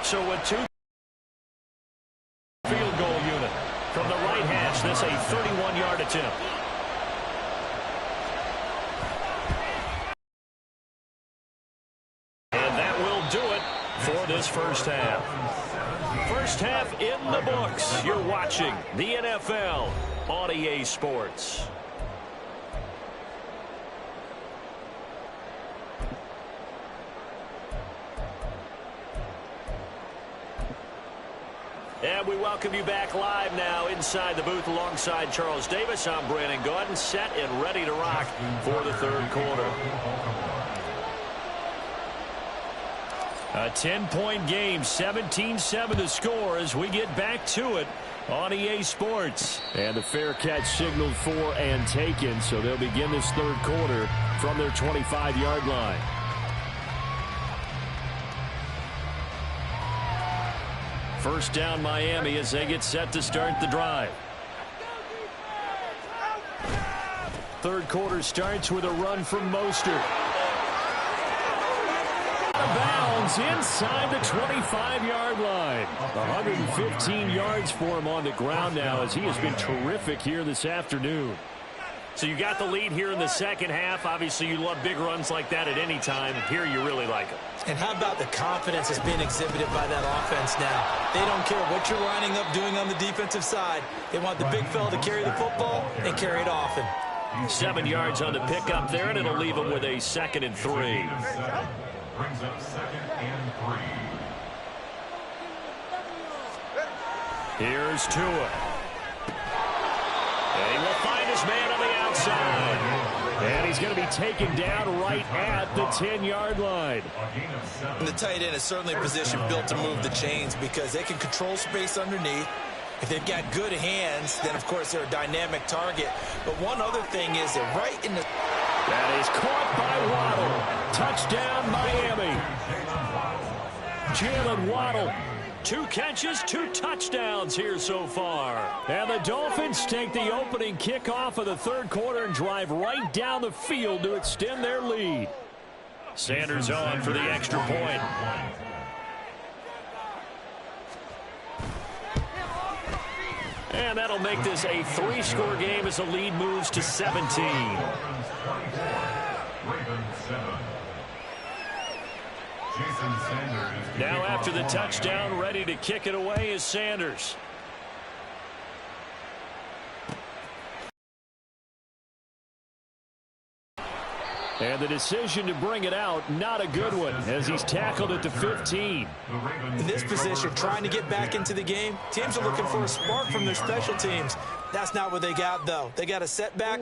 So with two field goal unit from the right hash, this a 31-yard attempt. And that will do it for this first half. First half in the books. You're watching the NFL on EA Sports. And we welcome you back live now inside the booth alongside Charles Davis. I'm Brandon Gaudin, set and ready to rock for the third quarter. A 10-point game, 17-7 the score as we get back to it on EA Sports. And the fair catch signaled for and taken, so they'll begin this third quarter from their 25-yard line. First down Miami as they get set to start the drive. Third quarter starts with a run from Mostert. Out of bounds inside the 25-yard line. 115 yards for him on the ground now as he has been terrific here this afternoon. So you got the lead here in the second half. Obviously, you love big runs like that at any time. Here you really like them. And how about the confidence that's being exhibited by that offense now? They don't care what you're lining up doing on the defensive side. They want the big fella to carry the football and carry it often. 7 yards on the pickup there, and it'll leave them with a 2nd and 3. Brings up 2nd and 3. Here's Tua. And he will find his man on the outside. And he's going to be taken down right at the 10-yard line. And the tight end is certainly a position built to move the chains because they can control space underneath. If they've got good hands, then, of course, they're a dynamic target. But one other thing is they're right in the... That is caught by Waddle. Touchdown, Miami. Jalen Waddle. 2 catches, 2 touchdowns here so far. And the Dolphins take the opening kickoff of the third quarter and drive right down the field to extend their lead. Sanders on for the extra point. And that'll make this a 3-score game as the lead moves to 17. Now after the touchdown, ready to kick it away is Sanders. And the decision to bring it out, not a good one, as he's tackled at the 15. In this position, trying to get back into the game, teams are looking for a spark from their special teams. That's not what they got, though. They got a setback.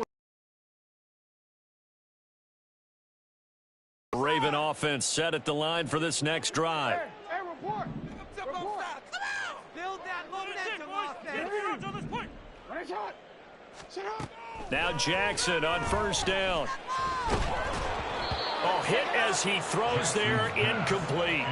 Raven offense set at the line for this next drive. Hey, report. Come on. Build that momentum offense. Now Jackson on first down. Oh, hit as he throws there, incomplete.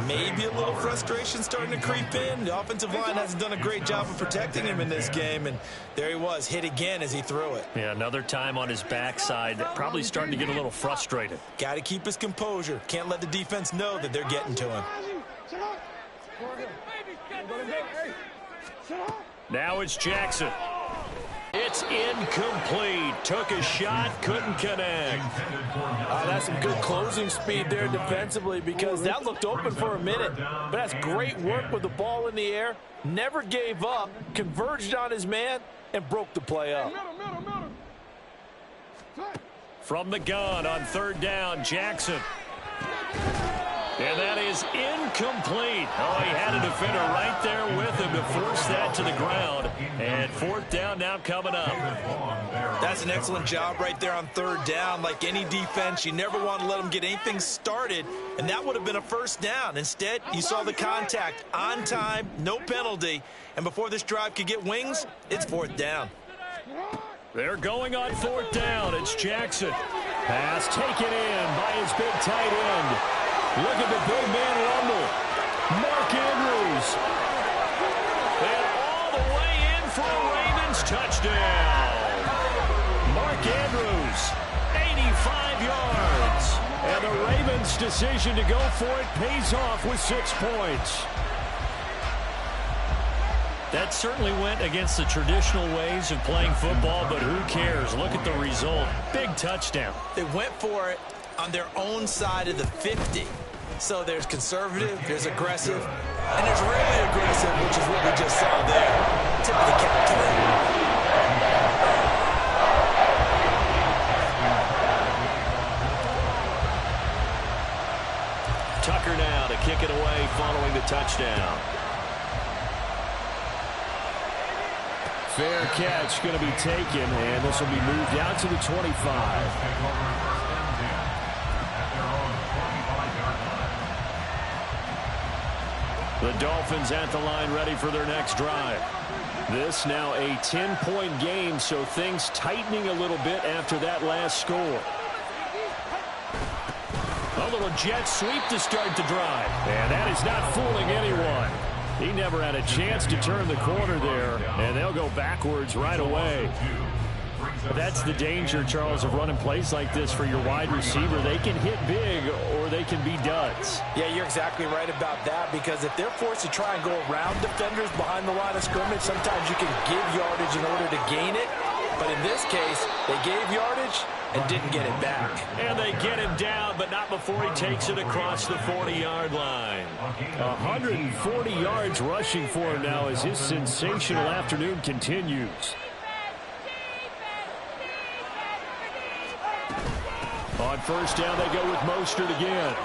Maybe a little frustration starting to creep in. The offensive line hasn't done a great job of protecting him in this game, and there he was, hit again as he threw it. Yeah, another time on his backside, probably starting to get a little frustrated. Got to keep his composure. Can't let the defense know that they're getting to him. Now it's Jackson. It's incomplete. Took a shot, couldn't connect. That's some good closing speed there defensively because that looked open for a minute. But that's great work with the ball in the air. Never gave up, converged on his man, and broke the play up. From the gun on third down, Jackson. And that is incomplete. Oh, he had a defender right there with him to force that to the ground. And fourth down now coming up. That's an excellent job right there on third down. Like any defense, you never want to let them get anything started. And that would have been a first down. Instead, you saw the contact on time, no penalty. And before this drive could get wings, it's fourth down. They're going on fourth down. It's Jackson. Pass taken in by his big tight end. Look at the big man rumble. Mark Andrews. And all the way in for a Ravens touchdown. Mark Andrews, 85 yards. And the Ravens' decision to go for it pays off with 6 points. That certainly went against the traditional ways of playing football, but who cares? Look at the result. Big touchdown. They went for it on their own side of the 50. So there's conservative, there's aggressive, and there's really aggressive, which is what we just saw there. Tip of the cap to them. Tucker now to kick it away following the touchdown. Fair catch going to be taken, and this will be moved out to the 25. The Dolphins at the line ready for their next drive. This now a 10-point game, so things tightening a little bit after that last score. A little jet sweep to start the drive. And that is not fooling anyone. He never had a chance to turn the corner there, and they'll go backwards right away. That's the danger, Charles, of running plays like this for your wide receiver. They can hit big or they can be duds. Yeah, you're exactly right about that, because if they're forced to try and go around defenders behind the line of scrimmage, sometimes you can give yardage in order to gain it. But in this case, they gave yardage and didn't get it back. And they get him down, but not before he takes it across the 40-yard line. 140 yards rushing for him now as his sensational afternoon continues. On first down, they go with Mostert again.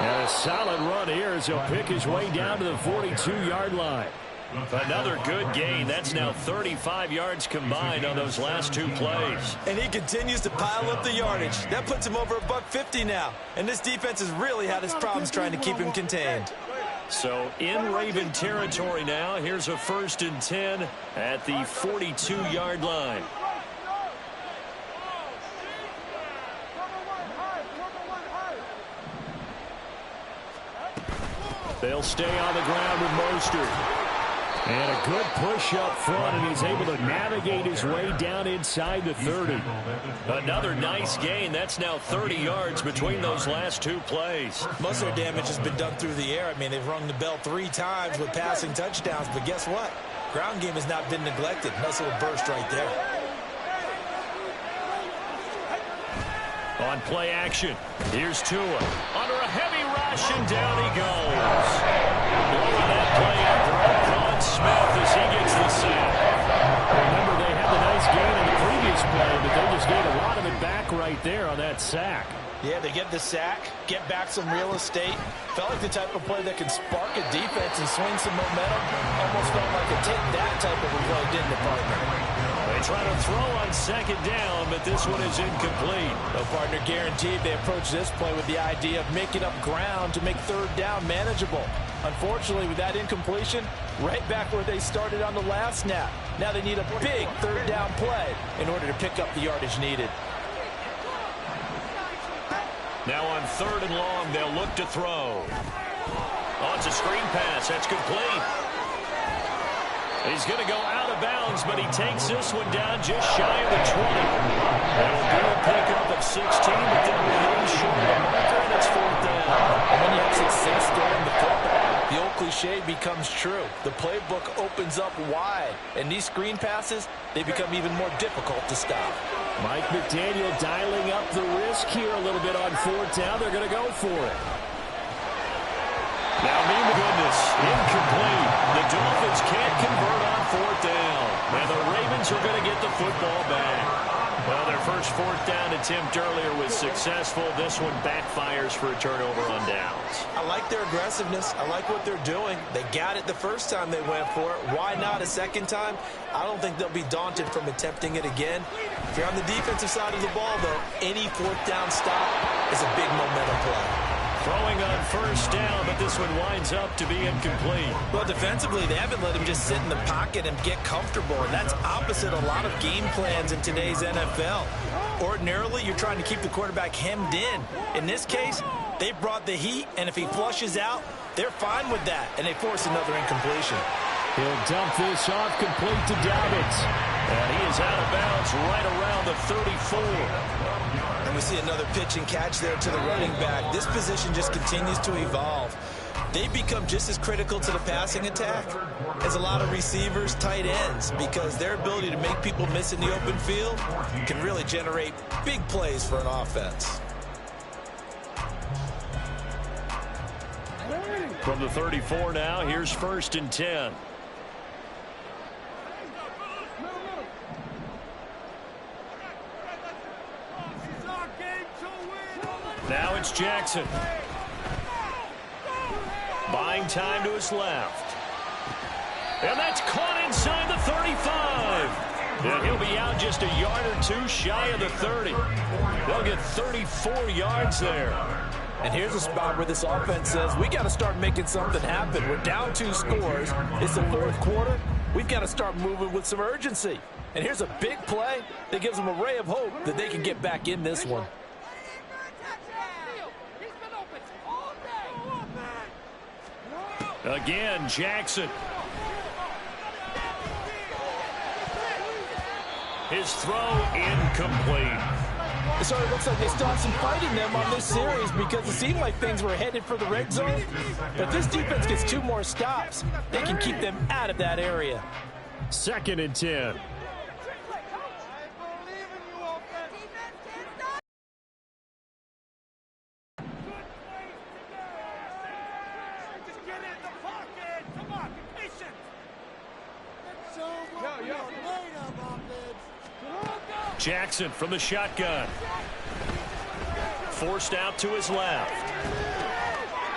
And a solid run here as he'll pick his way down to the 42-yard line. Another good gain. That's now 35 yards combined on those last 2 plays. And he continues to pile up the yardage. That puts him over $150 now. And this defense has really had its problems trying to keep him contained. So in Raven territory now. Here's a 1st and 10 at the 42-yard line. They'll stay on the ground with Mostert. And a good push up front, and he's able to navigate his way down inside the 30. Another nice gain. That's now 30 yards between those last 2 plays. Most of their damage has been done through the air. I mean, they've rung the bell 3 times with passing touchdowns, but guess what? Ground game has not been neglected. Nice little burst right there. On play action, here's Tua. Under a heavy rush, and down he goes. Blowing that play up, Roquan Smith as he gets the sack. Remember, they had the nice gain in the previous play, but they just gave a lot of it back right there on that sack. Yeah, they get the sack, get back some real estate. Felt like the type of play that can spark a defense and swing some momentum. Almost felt like a take that type of a play, didn't it, partner? They try to throw on 2nd down, but this one is incomplete. No, partner, guaranteed they approach this play with the idea of making up ground to make 3rd down manageable. Unfortunately, with that incompletion, right back where they started on the last snap. Now they need a big 3rd down play in order to pick up the yardage needed. Now on 3rd and long, they'll look to throw. Oh, it's a screen pass. That's complete. He's going to go out of bounds, but he takes this one down just shy of the 20. That'll be a pickup of 16, but then remain short of the marker, and it's 4th down. And when you have success during the football, the old cliche becomes true. The playbook opens up wide, and these screen passes, they become even more difficult to stop. Mike McDaniel dialing up the risk here a little bit on 4th down. They're going to go for it. Now, mean to goodness, incomplete. The Dolphins can't convert on 4th down. And the Ravens are going to get the football back. Well, their first 4th down attempt earlier was successful. This one backfires for a turnover on downs. I like their aggressiveness. I like what they're doing. They got it the first time they went for it. Why not a second time? I don't think they'll be daunted from attempting it again. If you're on the defensive side of the ball, though, any 4th down stop is a big momentum play. Throwing on 1st down, but this one winds up to be incomplete. Well, defensively, they haven't let him just sit in the pocket and get comfortable, and that's opposite a lot of game plans in today's NFL. Ordinarily, you're trying to keep the quarterback hemmed in. In this case, they brought the heat, and if he flushes out, they're fine with that, and they force another incompletion. He'll dump this off complete to Dobbins. And he is out of bounds right around the 34. And we see another pitch and catch there to the running back. This position just continues to evolve. They become just as critical to the passing attack as a lot of receivers, tight ends, because their ability to make people miss in the open field can really generate big plays for an offense. From the 34 now, here's 1st and 10. Now it's Jackson. Buying time to his left. And that's caught inside the 35. And he'll be out just a yard or two shy of the 30. They'll get 34 yards there. And here's a spot where this offense says, we got to start making something happen. We're down 2 scores. It's the 4th quarter. We've got to start moving with some urgency. And here's a big play that gives them a ray of hope that they can get back in this one. Again, Jackson. His throw incomplete. So it looks like they still have some fight in them on this series because it seemed like things were headed for the red zone. But this defense gets 2 more stops. They can keep them out of that area. 2nd and 10. Jackson from the shotgun. Forced out to his left.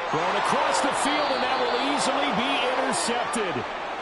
Thrown across the field, and that will easily be intercepted.